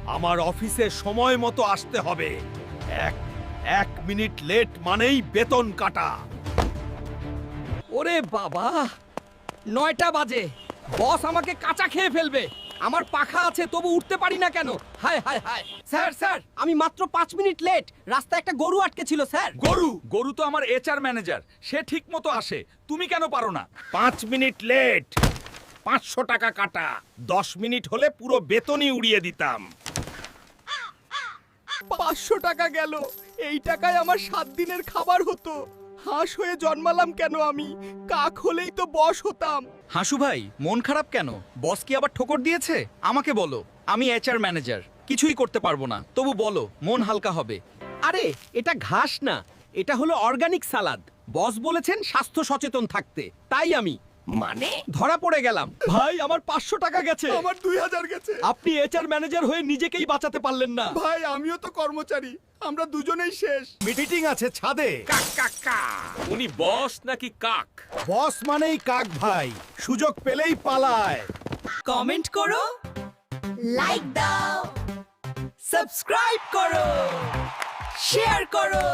আমার অফিসে সময় মতো আসতে হবে। এক এক মিনিট লেট মানেই বেতন কাটা। ওরে বাবা, 9টা বাজে, বস আমাকে কাঁচা খেয়ে ফেলবে। আমার পাখা আছে তবু উঠতে পারি না কেন? হায় হায় হায়। স্যার স্যার, আমি মাত্র 5 মিনিট লেট। রাস্তায় একটা গরু আটকে ছিল স্যার। গরু তো আমার HR ম্যানেজার, সে ঠিক মতো আসে, তুমি কেন পারো না? 5 মিনিট লেট, 500 টাকা কাটা। 10 মিনিট হলে পুরো বেতনই উড়িয়ে দিতাম। 500 টাকা গেল। এই টাকায় আমার 7 দিনের খাবার হতো। হাঁস হয়ে জন্মালাম কেন আমি? কাক হলেই তো বস হতাম। হাসু ভাই, মন খারাপ কেন? বস কি আবার ঠোকর দিয়েছে? আমাকে বলো, আমি HR ম্যানেজার, কিছুই করতে পারবো না, তবু বলো, মন হালকা হবে। আরে এটা ঘাস না, এটা হলো অর্গানিক সালাদ। বস বলেছেন স্বাস্থ্য সচেতন থাকতে, তাই আমি মানে ধরা পড়ে গেলাম। ভাই আমার 500 টাকা গেছে। আমার 2000 গেছে। আপনি HR ম্যানেজার হয়ে নিজেকেই বাঁচাতে পারলেন না। ভাই আমিও তো কর্মচারী, আমরা দুজনেই শেষ। মিটিং আছে ছাদে। উনি বস নাকি কাক? বস মানেই কাক ভাই, সুযোগ পেলেই পালায়। কমেন্ট করো, লাইক দাও, সাবস্ক্রাইব করো, শেয়ার করো।